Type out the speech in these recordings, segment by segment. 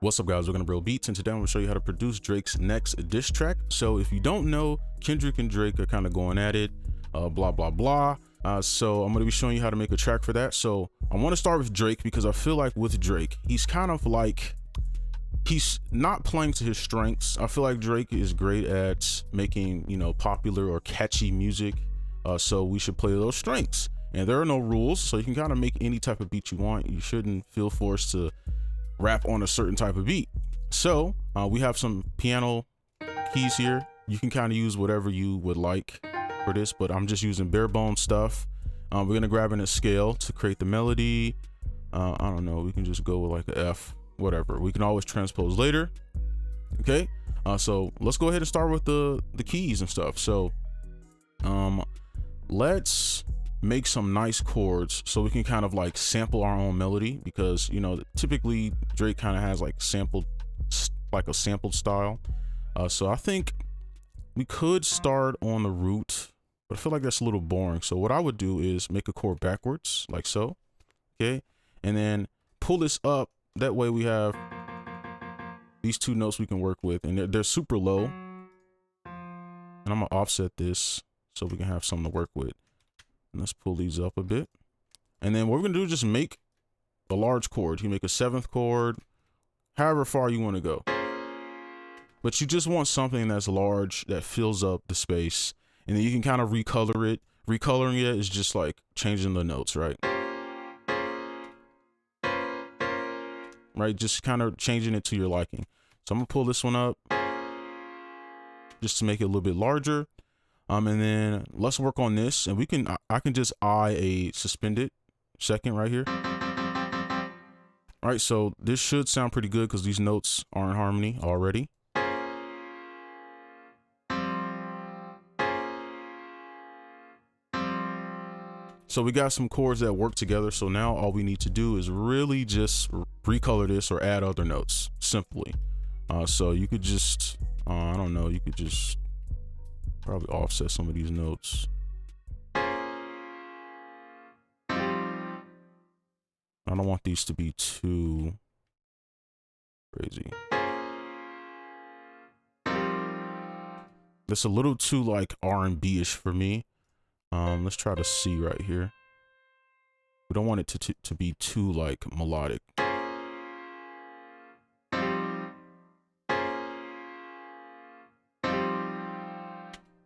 What's up, guys? We're gonna BroBeatzTV, and today I'm gonna show you how to produce Drake's next diss track. So if you don't know, Kendrick and Drake are kind of going at it, blah blah blah. So I'm gonna be showing you how to make a track for that. So I want to start with Drake because I feel like with Drake, he's kind of like, he's not playing to his strengths. I feel like Drake is great at making, you know, popular or catchy music. So we should play those strengths. And there are no rules, so you can kind of make any type of beat you want. You shouldn't feel forced to rap on a certain type of beat. So we have some piano keys here. You can kind of use whatever you would like for this, but I'm just using bare bones stuff. We're gonna grab in a scale to create the melody. I don't know, we can just go with like an F, whatever. We can always transpose later. Okay, so let's go ahead and start with the keys and stuff. So let's make some nice chords so we can kind of like sample our own melody, because you know typically Drake kind of has like a sampled style. So I think we could start on the root, but I feel like that's a little boring. So what I would do is make a chord backwards like so, okay, and then pull this up. That way we have these two notes we can work with, and they're super low, and I'm gonna offset this so we can have something to work with. Let's pull these up a bit. And then what we're gonna do is just make a large chord. You make a seventh chord, however far you want to go. But you just want something that's large, that fills up the space. And then you can kind of recolor it. Recoloring it is just like changing the notes, right? Right, just kind of changing it to your liking. So I'm gonna pull this one up just to make it a little bit larger. And then let's work on this, and I can just a suspended second right here. All right, so this should sound pretty good because these notes are in harmony already. So we got some chords that work together. So now all we need to do is really just recolor this or add other notes simply. So you could just, I don't know, you could just probably offset some of these notes. I don't want these to be too crazy. That's a little too like R&B-ish for me. Let's try to C right here. We don't want it to be too like melodic.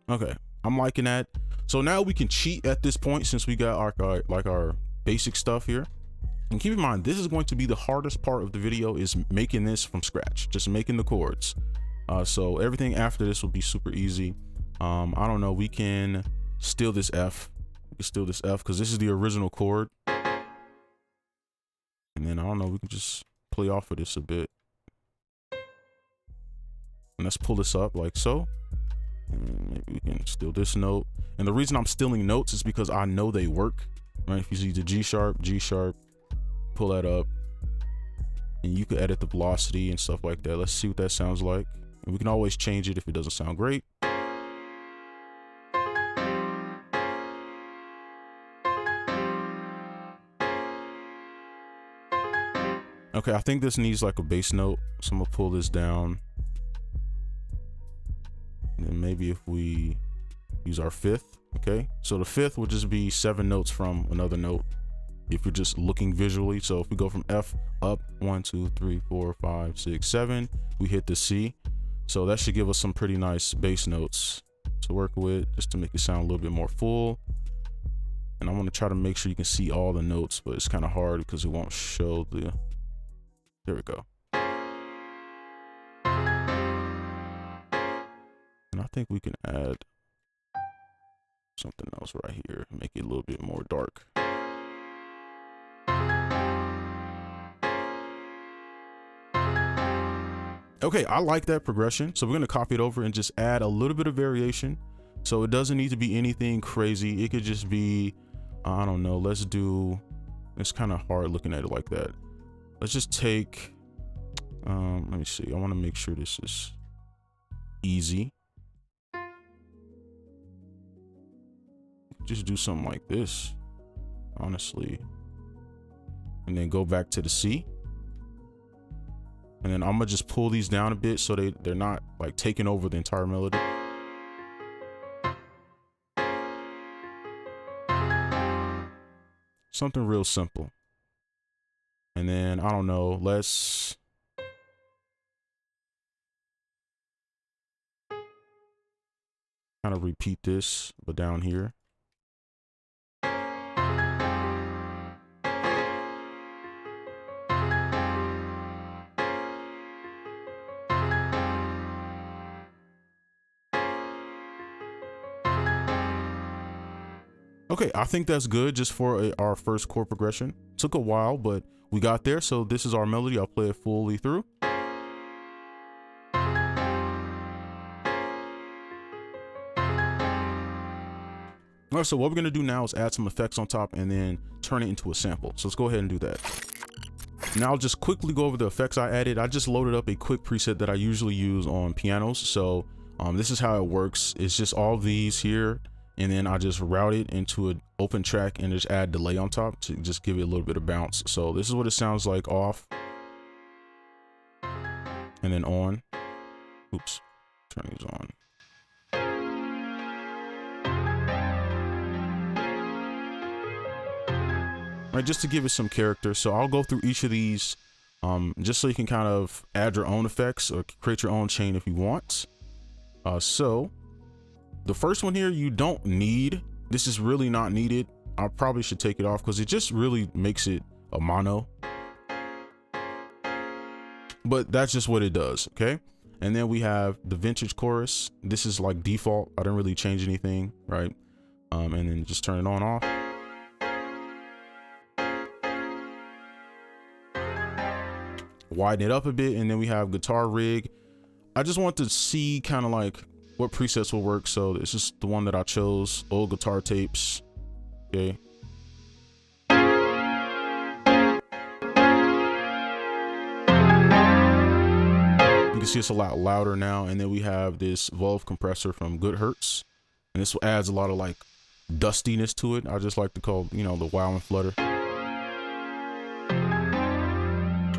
Okay, I'm liking that. So now we can cheat at this point since we got our basic stuff here. And keep in mind, this is going to be the hardest part of the video, is making this from scratch, just making the chords. So everything after this will be super easy. I don't know, we can steal this F. We can steal this F because this is the original chord. And then I don't know, we can just play off of this a bit. And let's pull this up like so. And maybe we can steal this note. And the reason I'm stealing notes is because I know they work, right? If you see the G sharp, pull that up, and you can edit the velocity and stuff like that. Let's see what that sounds like. And we can always change it if it doesn't sound great. Okay, I think this needs like a bass note, so I'm gonna pull this down. And then maybe if we use our fifth, okay? So the fifth will just be 7 notes from another note if you're just looking visually. So if we go from F up 1, 2, 3, 4, 5, 6, 7, we hit the C. So that should give us some pretty nice bass notes to work with, just to make it sound a little bit more full. And I want to try to make sure you can see all the notes, but it's kind of hard because it won't show the, there we go. And I think we can add something else right here, make it a little bit more dark. Okay, I like that progression. So we're gonna copy it over and just add a little bit of variation. So it doesn't need to be anything crazy. It could just be, I don't know, let's do, it's kind of hard looking at it like that. Let's just take, let me see. I wanna make sure this is easy. Just do something like this, honestly. And then go back to the C. And then I'm gonna just pull these down a bit so they're not like taking over the entire melody. Something real simple. And then, I don't know, let's kind of repeat this, but down here. Okay, I think that's good just for our first chord progression. Took a while, but we got there. So this is our melody. I'll play it fully through. All right, so what we're gonna do now is add some effects on top and then turn it into a sample. So let's go ahead and do that. Now I'll just quickly go over the effects I added. I just loaded up a quick preset that I usually use on pianos. So this is how it works. It's just all these here. And then I just route it into an open track and just add delay on top to just give it a little bit of bounce. So this is what it sounds like off and then on. Oops, turn these on. Right, just to give it some character. So I'll go through each of these just so you can kind of add your own effects or create your own chain if you want. So the first one here, you don't need. This is really not needed. I probably should take it off because it just really makes it a mono. But that's just what it does, okay? And then we have the vintage chorus. This is like default. I didn't really change anything, right? And then just turn it on off. Widen it up a bit, and then we have guitar rig. I just want to see kind of like what presets will work. So this is the one that I chose, old guitar tapes. Okay. You can see it's a lot louder now. And then we have this valve compressor from 𝗗𝗚𝗙𝗙𝗙𝗥𝗡𝗡. And this adds a lot of like dustiness to it. I just like to call, you know, the wow and flutter.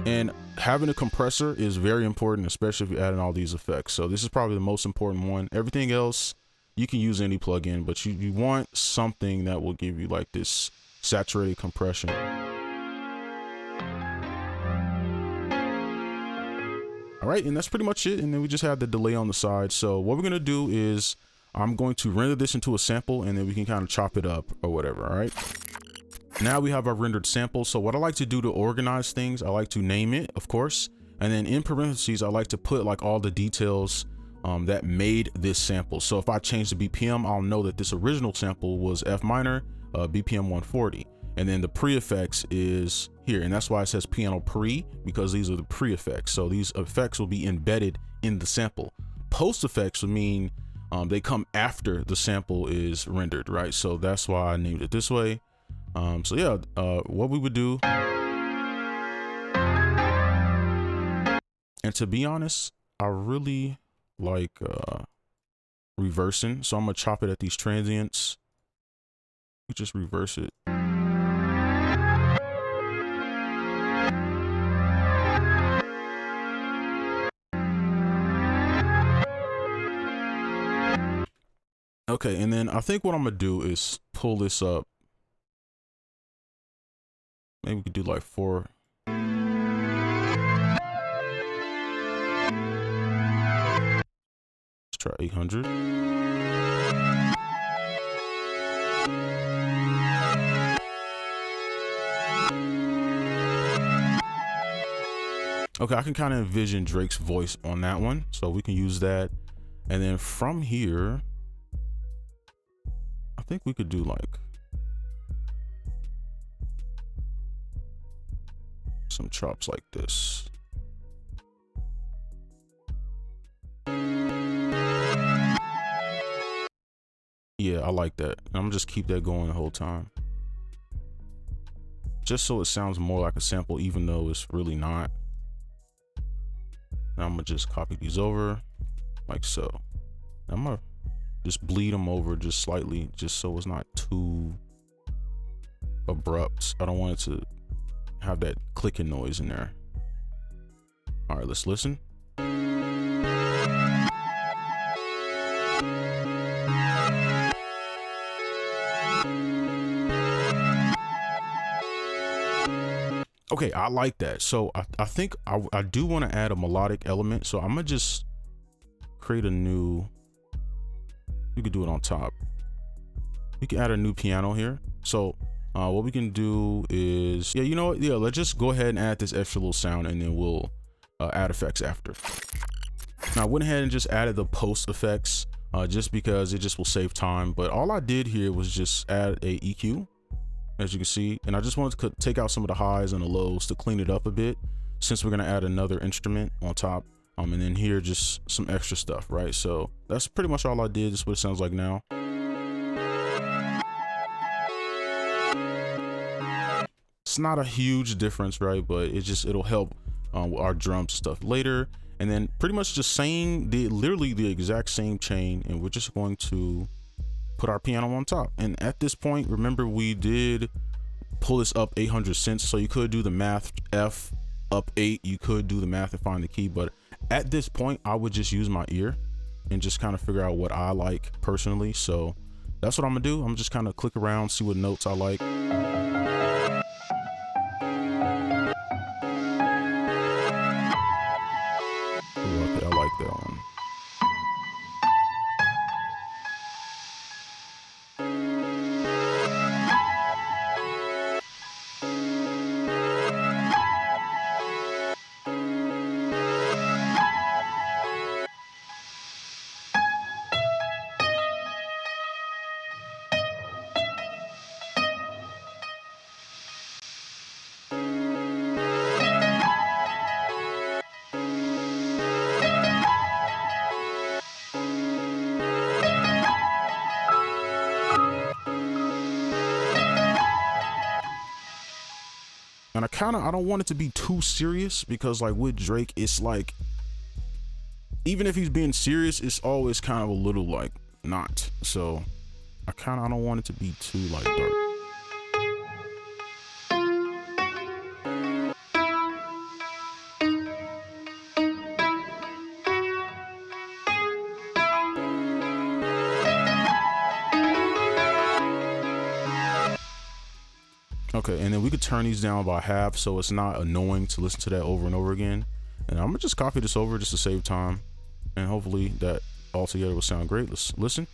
And having a compressor is very important, especially if you're adding all these effects. So this is probably the most important one. Everything else, you can use any plugin, but you want something that will give you like this saturated compression. All right, and that's pretty much it. And then we just have the delay on the side. So what we're gonna do is I'm going to render this into a sample, and then we can kind of chop it up or whatever, all right? Now we have our rendered sample. So what I like to do to organize things, I like to name it, of course. And then in parentheses, I like to put like all the details that made this sample. So if I change the BPM, I'll know that this original sample was F minor, BPM 140. And then the pre-effects is here. And that's why it says piano pre, because these are the pre-effects. So these effects will be embedded in the sample. Post effects would mean they come after the sample is rendered, right? So that's why I named it this way. So yeah, what we would do, and to be honest, I really like reversing. So I'm gonna chop it at these transients. We just reverse it. Okay, and then I think what I'm gonna do is pull this up. Maybe we could do like 4. Let's try 800. Okay, I can kind of envision Drake's voice on that one, so we can use that. And then from here, I think we could do like some chops like this. Yeah, I like that. I'm gonna just keep that going the whole time, just so it sounds more like a sample, even though it's really not. Now I'm gonna just copy these over like so. I'm gonna just bleed them over just slightly, just so it's not too abrupt. I don't want it to have that clicking noise in there. All right, let's listen. Okay, I like that. So I think I do want to add a melodic element. So I'm gonna just create a new, you could do it on top. You can add a new piano here. So what we can do is, yeah, you know what? Yeah, let's just go ahead and add this extra little sound, and then we'll add effects after. Now I went ahead and just added the post effects just because it just will save time. But all I did here was just add a EQ, as you can see, and I just wanted to take out some of the highs and the lows to clean it up a bit, since we're gonna add another instrument on top. And then here, just some extra stuff, right? So that's pretty much all I did. This is what it sounds like now. It's not a huge difference, right? But it'll help with our drums stuff later. And then pretty much just saying literally the exact same chain, and we're just going to put our piano on top. And at this point, remember, we did pull this up 800 cents, so you could do the math. F up 8, you could do the math and find the key, but at this point I would just use my ear and just kind of figure out what I like personally. So that's what I'm gonna do. I'm just kind of click around, see what notes I like. Ooh, I like that one. And I don't want it to be too serious, because like with Drake, it's like, even if he's being serious, it's always kind of a little like not. So I don't want it to be too like dark. Okay, and then we could turn these down by half so it's not annoying to listen to that over and over again. And I'm gonna just copy this over just to save time, and hopefully that all together will sound great. Let's listen.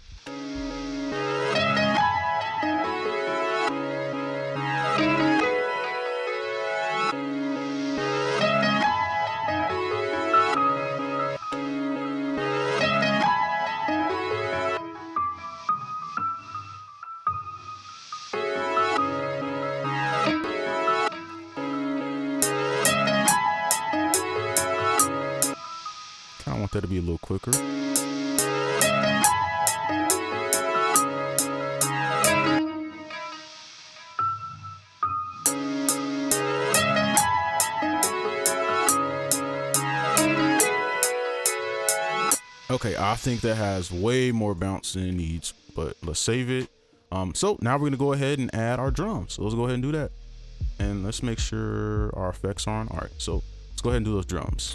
I want that to be a little quicker. Okay, I think that has way more bounce than it needs, but let's save it. So now we're gonna go ahead and add our drums. So let's go ahead and do that. And let's make sure our effects are on. All right, so let's go ahead and do those drums.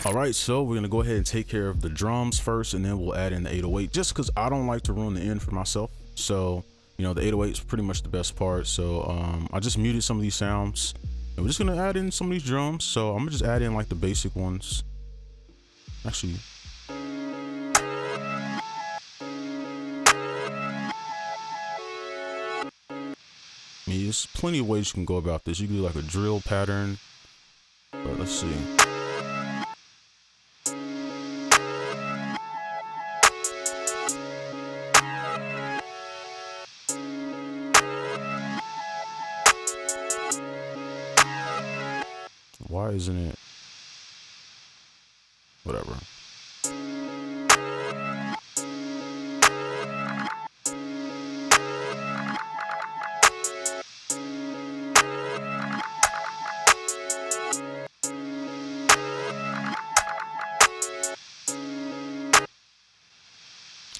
All right, so we're gonna go ahead and take care of the drums first, and then we'll add in the 808, just because I don't like to ruin the end for myself. So, you know, the 808 is pretty much the best part. So I just muted some of these sounds, and we're just gonna add in some of these drums. So I'm gonna just add in like the basic ones. Actually, I mean, there's plenty of ways you can go about this. You can do like a drill pattern, but let's see. Why isn't it? Whatever.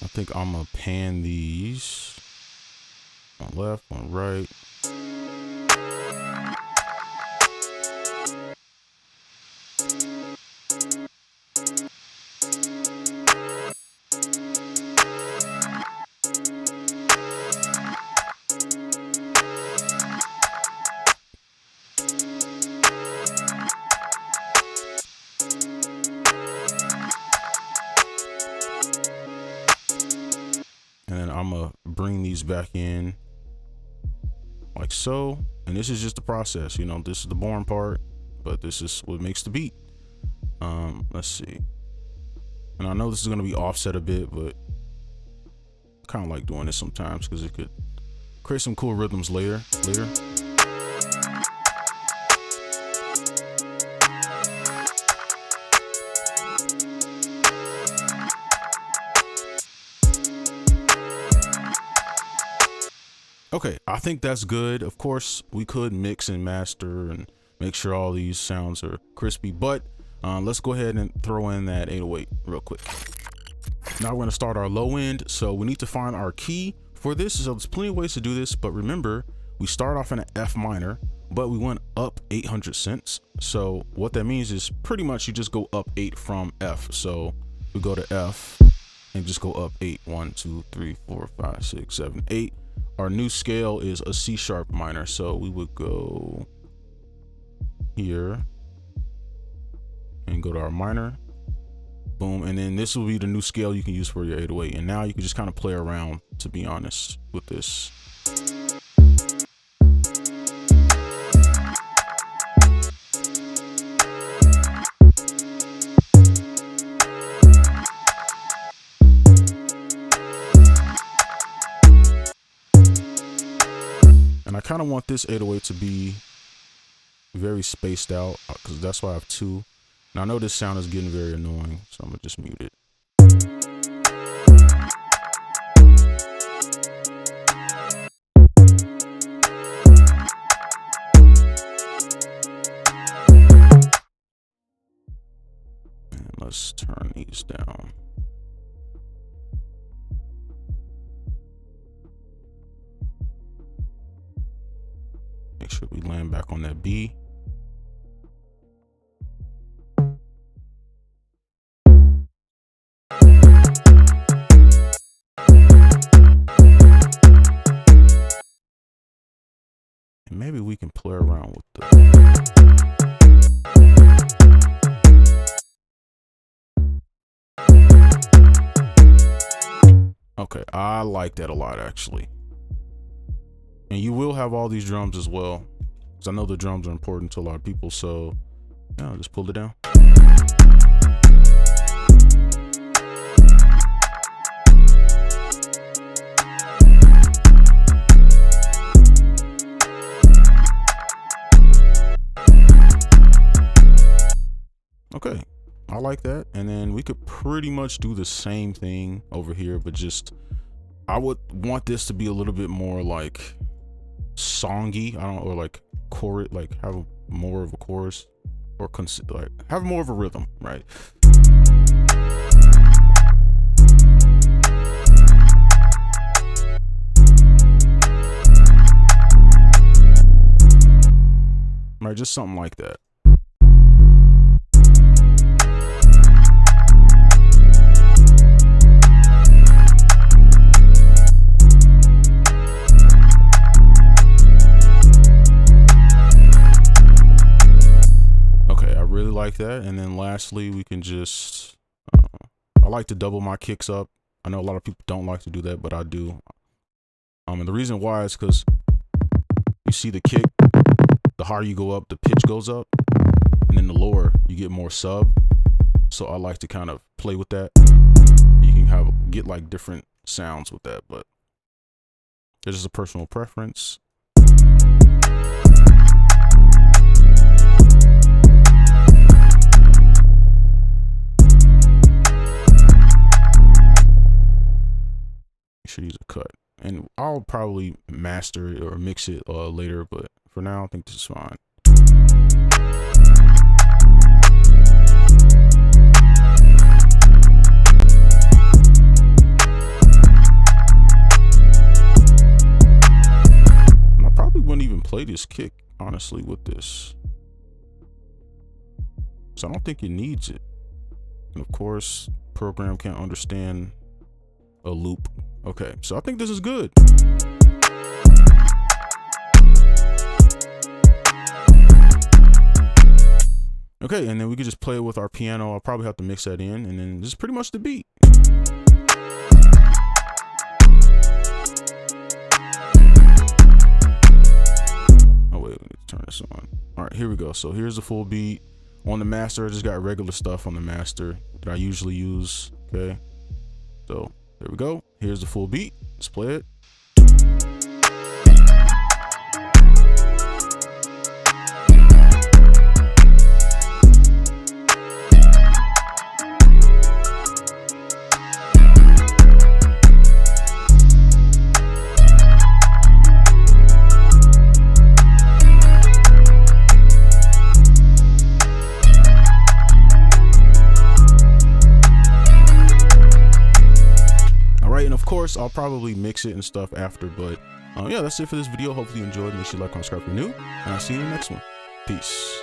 I think I'm gonna pan these. One left, one right. back in like so. And this is just the process, you know, this is the boring part, but this is what makes the beat. Let's see. And I know this is going to be offset a bit, but I kind of like doing this sometimes because it could create some cool rhythms later. Okay, I think that's good. Of course, we could mix and master and make sure all these sounds are crispy, but let's go ahead and throw in that 808 real quick. Now we're gonna start our low end. So we need to find our key for this. So there's plenty of ways to do this, but remember, we start off in an F minor, but we went up 800 cents. So what that means is pretty much you just go up 8 from F. So we go to F and just go up 8. 1, 2, 3, 4, 5, 6, 7, 8. Our new scale is a C sharp minor. So we would go here and go to our minor, boom. And then this will be the new scale you can use for your 808. And now you can just kind of play around, to be honest, with this. And I kind of want this 808 to be very spaced out because that's why I have 2. And I know this sound is getting very annoying, so I'm gonna just mute it. And let's turn these down. Make sure we land back on that B. And maybe we can play around with the okay, I like that a lot actually. And you will have all these drums as well, because I know the drums are important to a lot of people. So yeah, just pull it down. Okay, I like that. And then we could pretty much do the same thing over here, but just I would want this to be a little bit more like songy, or like chorus, like have more of a chorus, or like have more of a rhythm, right? Right, just something like that. Like that. And then lastly, we can just I like to double my kicks up. I know a lot of people don't like to do that, but I do. And the reason why is because you see the kick, the higher you go up, the pitch goes up, and then the lower you get more sub. So I like to kind of play with that. You can get like different sounds with that, but it's just a personal preference. Should use a cut, and I'll probably master it or mix it later, but for now I think this is fine. And I probably wouldn't even play this kick honestly with this, so I don't think it needs it. And of course, program can't understand a loop. Okay, so I think this is good. Okay, and then we can just play it with our piano. I'll probably have to mix that in, and then this is pretty much the beat. All right, here we go. So here's the full beat. On the master, I just got regular stuff on the master that I usually use. Okay, so there we go. Here's the full beat. Let's play it. And of course, I'll probably mix it and stuff after, but yeah, that's it for this video. Hopefully you enjoyed. Make sure you like, comment, subscribe if you're new, and I'll see you in the next one. Peace.